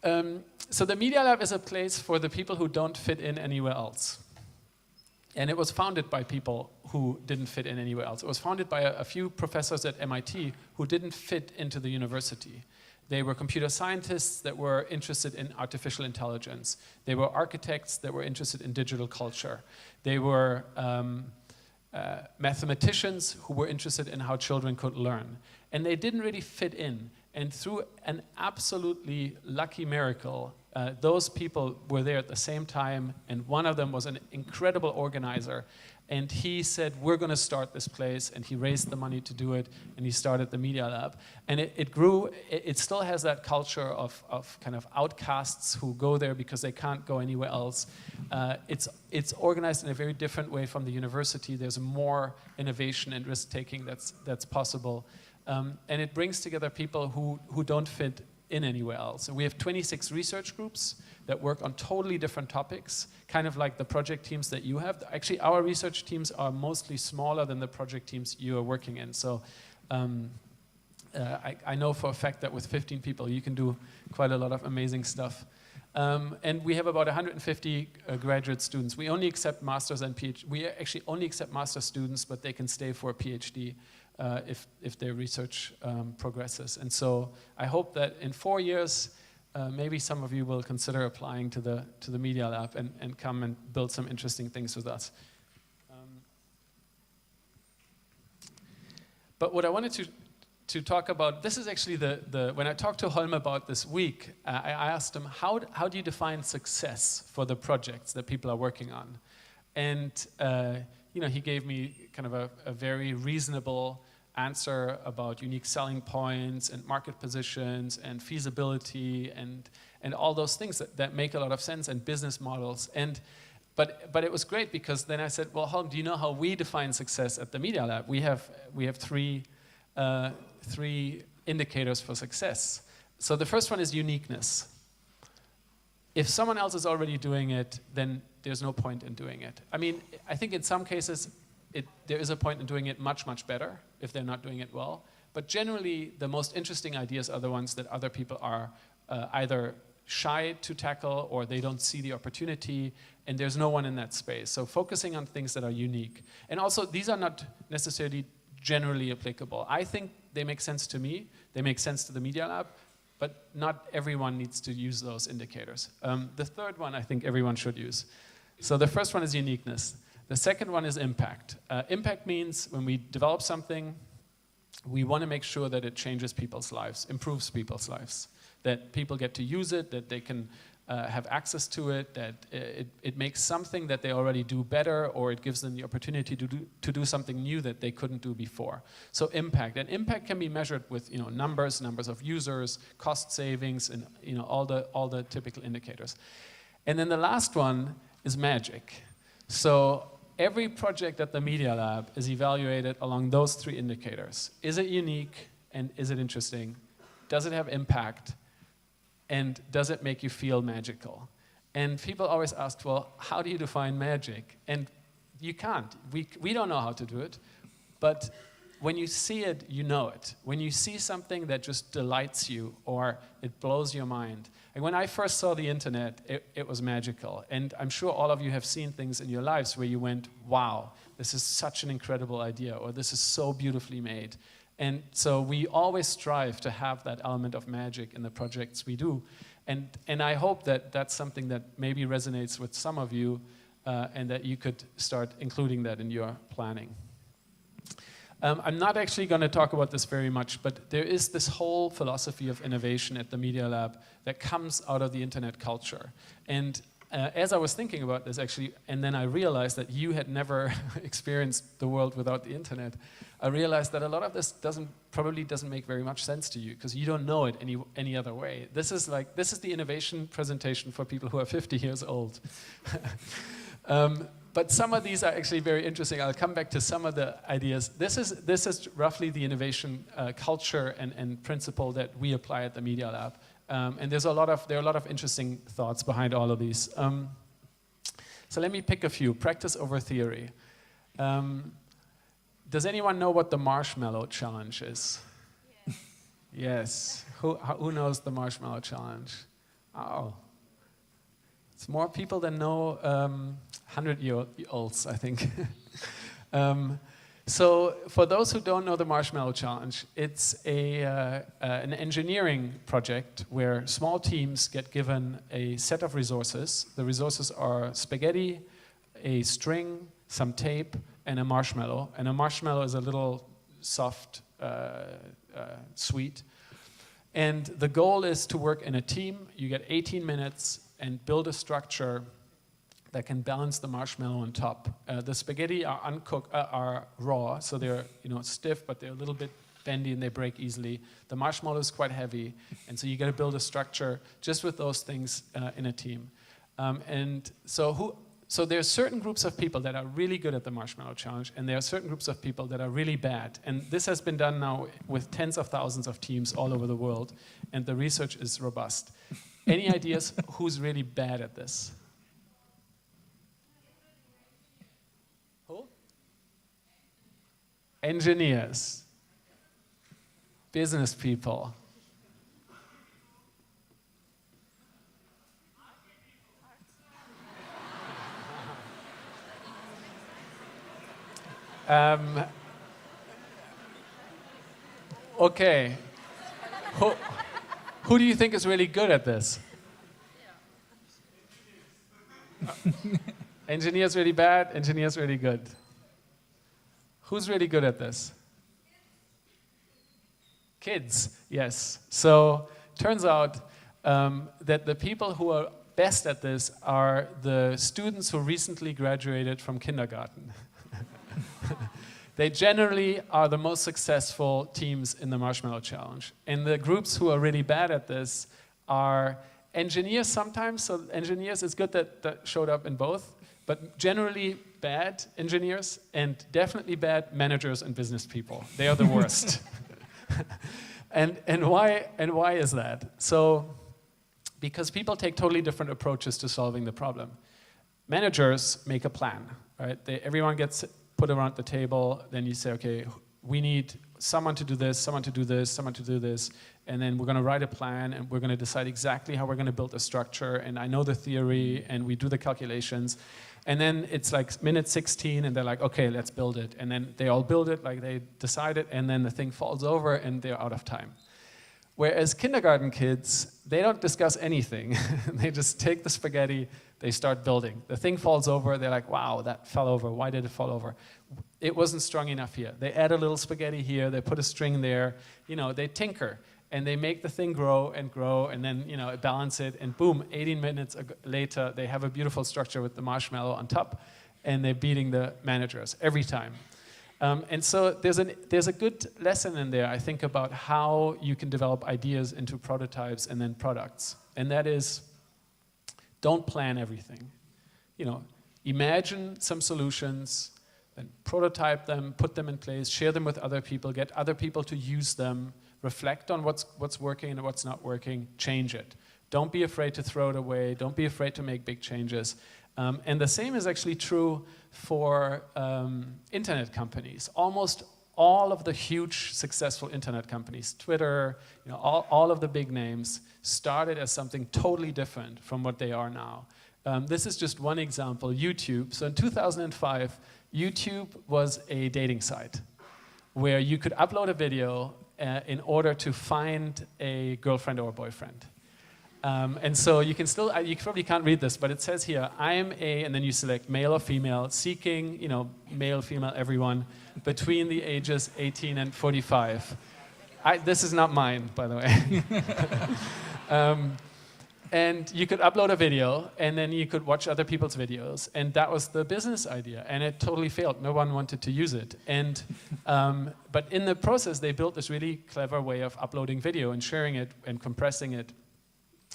the Media Lab is a place for the people who don't fit in anywhere else. And it was founded by people who didn't fit in anywhere else. It was founded by a few professors at MIT who didn't fit into the university. They were computer scientists that were interested in artificial intelligence. They were architects that were interested in digital culture. They were mathematicians who were interested in how children could learn. And they didn't really fit in. And through an absolutely lucky miracle, those people were there at the same time, and one of them was an incredible organizer. And he said, we're going to start this place, and he raised the money to do it, and he started the Media Lab. And it grew. It still has that culture of kind of outcasts who go there because they can't go anywhere else. It's organized in a very different way from the university. There's more innovation and risk-taking that's possible. And it brings together people who don't fit in anywhere else. And we have 26 research groups that work on totally different topics, kind of like the project teams that you have. Actually, our research teams are mostly smaller than the project teams you are working in. So I know for a fact that with 15 people, you can do quite a lot of amazing stuff. And we have about 150 graduate students. We only accept masters and PhD. We actually only accept master students, but they can stay for a PhD. If their research progresses. And so I hope that in 4 years, maybe some of you will consider applying to the Media Lab and come and build some interesting things with us. But what I wanted to talk about, this is actually when I talked to Holm about this week, I asked him, how do you define success for the projects that people are working on? And he gave me kind of a very reasonable answer about unique selling points and market positions and feasibility and all those things that make a lot of sense, and business models. But it was great, because then I said, well, Holm, do you know how we define success at the Media Lab? We have three indicators for success. So the first one is uniqueness. If someone else is already doing it, then there's no point in doing it. I mean, I think in some cases there is a point in doing it much, much better if they're not doing it well. But generally, the most interesting ideas are the ones that other people are either shy to tackle, or they don't see the opportunity, and there's no one in that space. So focusing on things that are unique. And also, these are not necessarily generally applicable. I think they make sense to me, they make sense to the Media Lab, but not everyone needs to use those indicators. The third one I think everyone should use. So the first one is uniqueness. The second one is impact. Impact means when we develop something, we want to make sure that it changes people's lives, improves people's lives, that people get to use it, that they can have access to it, that it makes something that they already do better, or it gives them the opportunity to do something new that they couldn't do before. So impact. And impact can be measured with numbers of users, cost savings, and all the typical indicators. And then the last one is magic. So every project at the Media Lab is evaluated along those three indicators. Is it unique, and is it interesting? Does it have impact? And does it make you feel magical? And people always ask, well, how do you define magic? And you can't. We don't know how to do it. But when you see it, you know it. When you see something that just delights you or it blows your mind. And when I first saw the internet, it was magical. And I'm sure all of you have seen things in your lives where you went, wow, this is such an incredible idea, or this is so beautifully made. And so we always strive to have that element of magic in the projects we do. And I hope that that's something that maybe resonates with some of you, and that you could start including that in your planning. I'm not actually going to talk about this very much, but there is this whole philosophy of innovation at the Media Lab that comes out of the internet culture. And as I was thinking about this actually, and then I realized that you had never experienced the world without the internet, I realized that a lot of this probably doesn't make very much sense to you because you don't know it any other way. This is the innovation presentation for people who are 50 years old. But some of these are actually very interesting. I'll come back to some of the ideas. This is roughly the innovation culture and principle that we apply at the Media Lab. And there are a lot of interesting thoughts behind all of these. So let me pick a few. Practice over theory. Does anyone know what the marshmallow challenge is? Yes. Who knows the marshmallow challenge? Oh. It's more people than know 100-year-olds, I think. So for those who don't know the Marshmallow Challenge, it's an engineering project where small teams get given a set of resources. The resources are spaghetti, a string, some tape, and a marshmallow. And a marshmallow is a little soft sweet. And the goal is to work in a team. You get 18 minutes and build a structure that can balance the marshmallow on top. The spaghetti are uncooked, are raw, so they're stiff, but they're a little bit bendy and they break easily. The marshmallow is quite heavy, and so you got to build a structure just with those things in a team. So there are certain groups of people that are really good at the Marshmallow Challenge, and there are certain groups of people that are really bad. And this has been done now with tens of thousands of teams all over the world, and the research is robust. Any ideas who's really bad at this? Who? Engineers. Business people. Okay. Who do you think is really good at this? Engineers really bad, engineers really good. Who's really good at this? Kids, yes. So turns out that the people who are best at this are the students who recently graduated from kindergarten. They generally are the most successful teams in the Marshmallow Challenge. And the groups who are really bad at this are engineers sometimes. So engineers, it's good that showed up in both, but generally bad engineers and definitely bad managers and business people. They are the worst. And why is that? So because people take totally different approaches to solving the problem. Managers make a plan, right? Everyone gets put around the table, then you say, okay, we need someone to do this, someone to do this, someone to do this, and then we're going to write a plan, and we're going to decide exactly how we're going to build a structure, and I know the theory, and we do the calculations, and then it's like minute 16, and they're like, okay, let's build it, and then they all build it like they decided, and then the thing falls over, and they're out of time. Whereas kindergarten kids, they don't discuss anything. They just take the spaghetti, they start building. The thing falls over, they're like, wow, that fell over. Why did it fall over? It wasn't strong enough here. They add a little spaghetti here, they put a string there, they tinker. And they make the thing grow, and then, balance it, and boom, 18 minutes later, they have a beautiful structure with the marshmallow on top, and they're beating the managers every time. And so there's a good lesson in there, I think, about how you can develop ideas into prototypes and then products. And that is, don't plan everything. Imagine some solutions, then prototype them, put them in place, share them with other people, get other people to use them, reflect on what's working and what's not working, change it. Don't be afraid to throw it away. Don't be afraid to make big changes. And the same is actually true for internet companies. Almost all of the huge successful internet companies, Twitter, all of the big names, started as something totally different from what they are now. This is just one example, YouTube. So in 2005, YouTube was a dating site where you could upload a video in order to find a girlfriend or a boyfriend. And so you can still, you probably can't read this, but it says here, I'm a, and then you select male or female, seeking, male, female, everyone, between the ages 18 and 45. This is not mine, by the way. And you could upload a video, and then you could watch other people's videos, and that was the business idea, and it totally failed. No one wanted to use it. And but in the process, they built this really clever way of uploading video and sharing it and compressing it.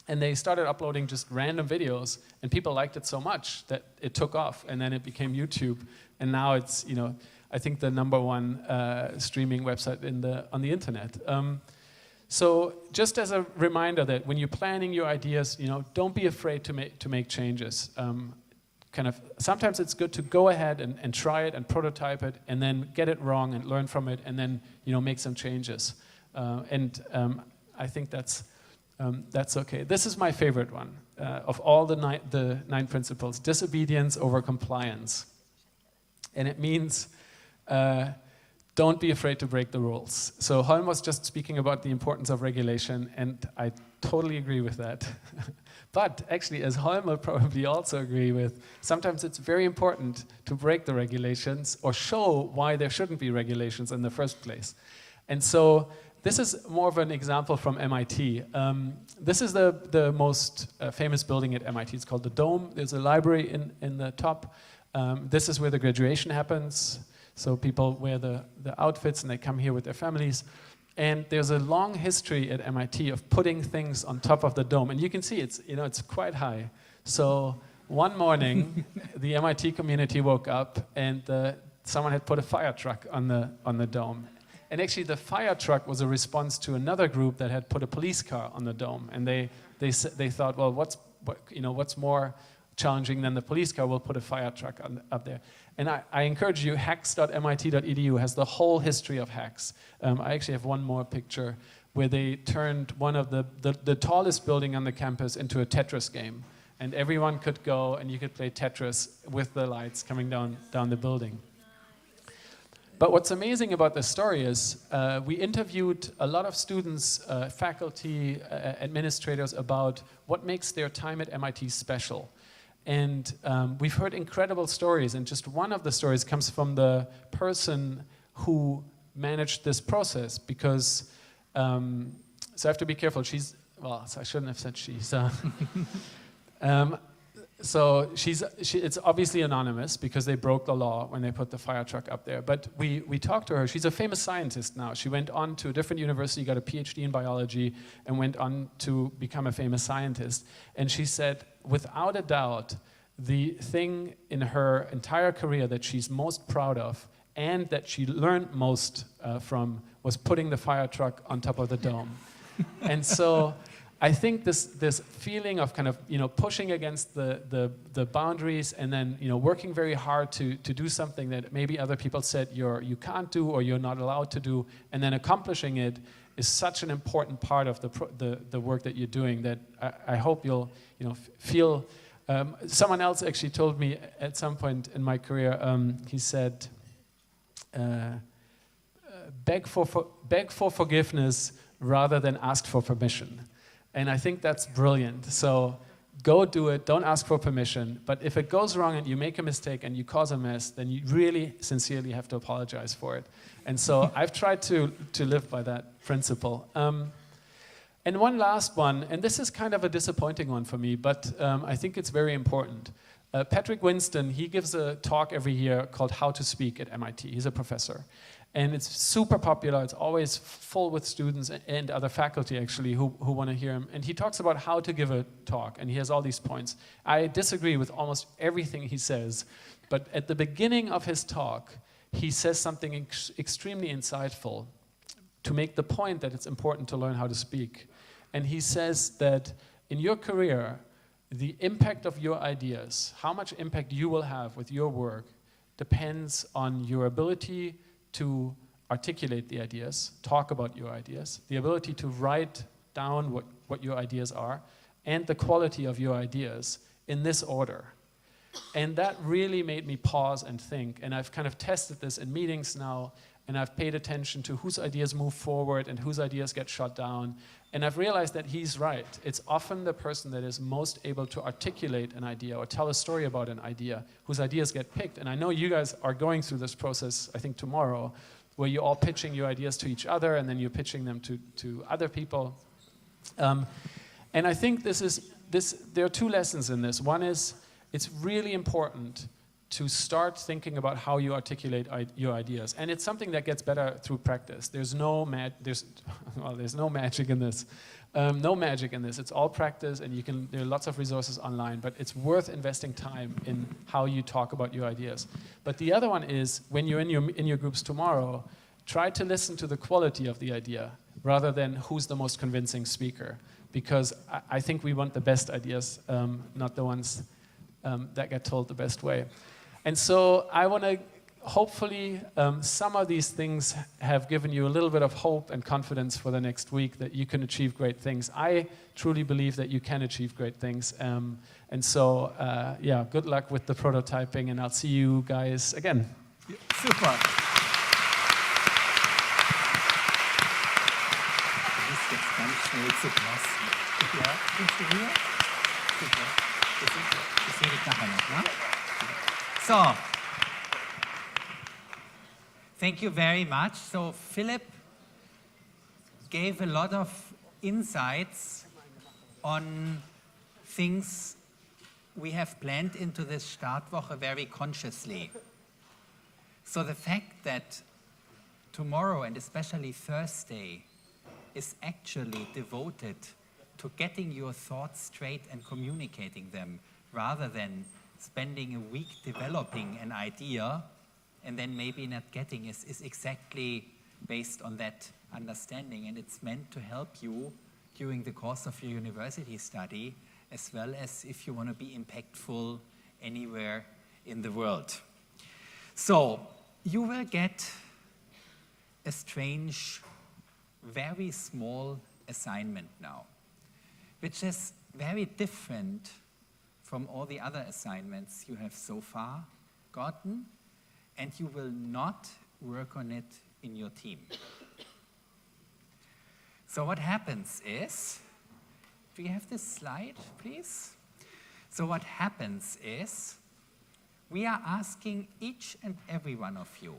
And they started uploading just random videos, and people liked it so much that it took off, and then it became YouTube, and now it's, I think the #1 streaming website on the internet. So just as a reminder that when you're planning your ideas, don't be afraid to make changes. Sometimes it's good to go ahead and try it and prototype it, and then get it wrong and learn from it, and then make some changes. I think that's okay. This is my favorite one of all the nine principles: disobedience over compliance, and it means. Don't be afraid to break the rules. So Holm was just speaking about the importance of regulation, and I totally agree with that. But actually, as Holm will probably also agree with, sometimes it's very important to break the regulations or show why there shouldn't be regulations in the first place. And so this is more of an example from MIT. This is the most famous building at MIT. It's called the Dome. There's a library in the top. This is where the graduation happens. So people wear the outfits and they come here with their families. And there's a long history at MIT of putting things on top of the dome. And you can see it's quite high. So one morning, the MIT community woke up and someone had put a fire truck on the dome. And actually the fire truck was a response to another group that had put a police car on the dome. And they thought, well, what's more challenging than the police car? We'll put a fire truck up there. And I encourage you, hacks.mit.edu has the whole history of hacks. I actually have one more picture where they turned one of the tallest building on the campus into a Tetris game. And everyone could go and you could play Tetris with the lights coming down the building. But what's amazing about this story is we interviewed a lot of students, faculty, administrators about what makes their time at MIT special. And we've heard incredible stories, and just one of the stories comes from the person who managed this process, because, so I have to be careful, so I shouldn't have said she's, so it's obviously anonymous because they broke the law when they put the fire truck up there. But we talked to her. She's a famous scientist now. She went on to a different university, got a PhD in biology, and went on to become a famous scientist. And she said, without a doubt, the thing in her entire career that she's most proud of and that she learned most from was putting the fire truck on top of the dome. And so I think this feeling of kind of pushing against the boundaries and then working very hard to do something that maybe other people said you can't do or you're not allowed to do, and then accomplishing it is such an important part of the work that you're doing that I hope you'll feel. Someone else actually told me at some point in my career, he said, beg for forgiveness rather than ask for permission. And I think that's brilliant. So go do it, don't ask for permission. But if it goes wrong and you make a mistake and you cause a mess, then you really sincerely have to apologize for it. And so I've tried to live by that principle. And one last one, and this is kind of a disappointing one for me, but I think it's very important. Patrick Winston, he gives a talk every year called How to Speak at MIT. He's a professor. And it's super popular. It's always full with students and other faculty, actually, who want to hear him. And he talks about how to give a talk, and he has all these points. I disagree with almost everything he says, but at the beginning of his talk, he says something extremely insightful to make the point that it's important to learn how to speak. And he says that in your career, the impact of your ideas, how much impact you will have with your work, depends on your ability to articulate the ideas, talk about your ideas, the ability to write down what your ideas are, and the quality of your ideas in this order. And that really made me pause and think. And I've kind of tested this in meetings now, and I've paid attention to whose ideas move forward and whose ideas get shut down. And I've realized that he's right. It's often the person that is most able to articulate an idea or tell a story about an idea whose ideas get picked. And I know you guys are going through this process, I think tomorrow, where you're all pitching your ideas to each other and then you're pitching them to other people. And I think there are two lessons in this. One is it's really important to start thinking about how you articulate your ideas. And it's something that gets better through practice. There's no magic in this. No magic in this. It's all practice, and there are lots of resources online, but it's worth investing time in how you talk about your ideas. But the other one is, when you're in your groups tomorrow, try to listen to the quality of the idea rather than who's the most convincing speaker. Because I think we want the best ideas, not the ones that get told the best way. And so I want to, hopefully, some of these things have given you a little bit of hope and confidence for the next week that you can achieve great things. I truly believe that you can achieve great things. And so, yeah, good luck with the prototyping, and I'll see you guys again. Super. Ganz schnell zu kosten. Ja, bist du hier? Super. Das sehe ich nachher noch, ne? So, thank you very much. So Philip gave a lot of insights on things we have planned into this Startwoche very consciously. So the fact that tomorrow, and especially Thursday, is actually devoted to getting your thoughts straight and communicating them, rather than spending a week developing an idea and then maybe not getting, is exactly based on that understanding. And it's meant to help you during the course of your university study, as well as if you want to be impactful anywhere in the world. So you will get a strange, very small assignment now, which is very different from all the other assignments you have so far gotten, and you will not work on it in your team. So what happens is, do you have this slide, please? So what happens is, we are asking each and every one of you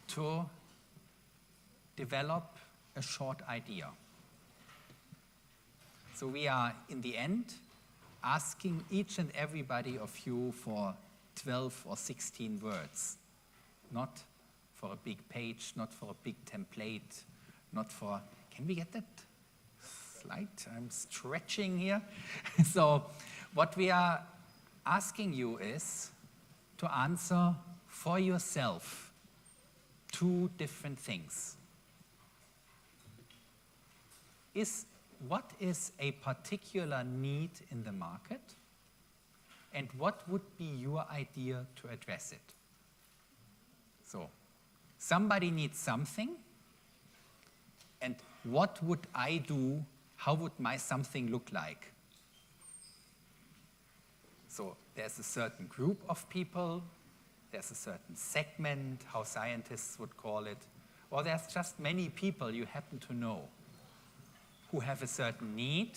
to develop a short idea. So we are, in the end, asking each and everybody of you for 12 or 16 words, not for a big page, not for a big template, not for, can we get that slide? I'm stretching here. So what we are asking you is to answer for yourself 2 different things. What is a particular need in the market, and what would be your idea to address it? So, somebody needs something, and what would I do? How would my something look like? So, there's a certain group of people, there's a certain segment, how scientists would call it, or there's just many people you happen to know who have a certain need.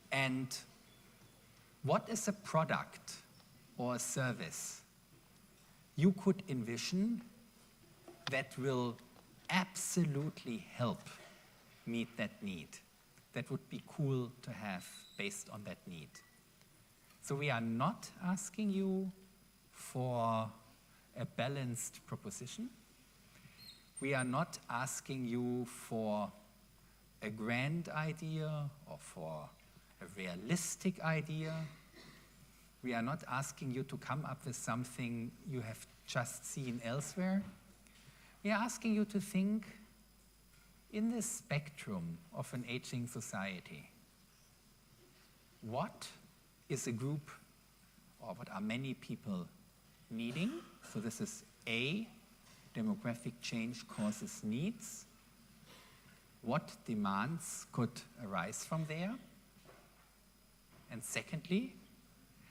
And what is a product or a service you could envision that will absolutely help meet that need, that would be cool to have based on that need? So we are not asking you for a balanced proposition. We are not asking you for a grand idea or for a realistic idea. We are not asking you to come up with something you have just seen elsewhere. We are asking you to think in the spectrum of an aging society. What is a group, or what are many people needing? So this is A, demographic change causes needs. What demands could arise from there? And secondly,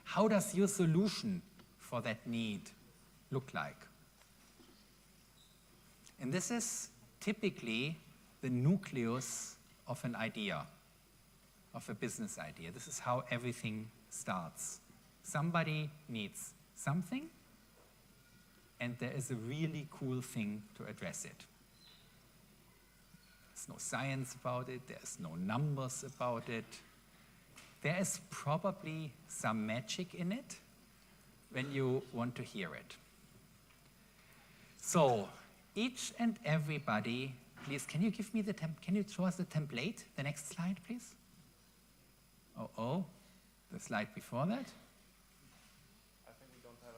how does your solution for that need look like? And this is typically the nucleus of an idea, of a business idea. This is how everything starts. Somebody needs something, and there is a really cool thing to address it. There's no science about it, there's no numbers about it. There is probably some magic in it when you want to hear it. So, each and everybody, please, can you give me can you show us the template? The next slide, please. Oh, the slide before that. I think we don't have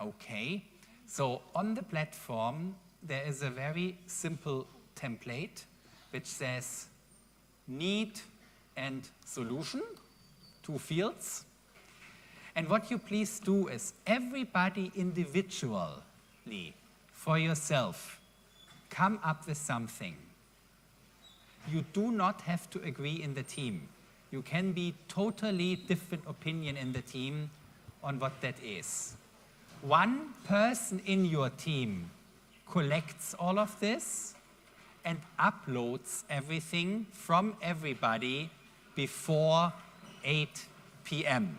it. Okay, so on the platform, there is a very simple template which says need and solution, 2 fields. And what you please do is everybody individually, for yourself, come up with something. You do not have to agree in the team. You can be totally different opinion in the team on what that is. One person in your team collects all of this and uploads everything from everybody before 8 p.m.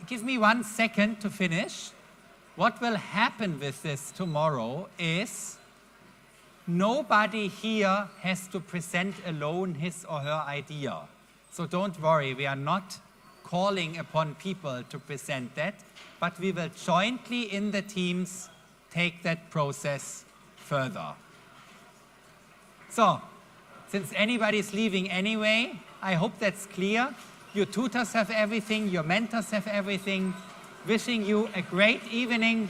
Give me 1 second to finish. What will happen with this tomorrow is nobody here has to present alone his or her idea. So don't worry, we are not calling upon people to present that, but we will jointly in the teams take that process further. So, since anybody's leaving anyway, I hope that's clear. Your tutors have everything, your mentors have everything. Wishing you a great evening.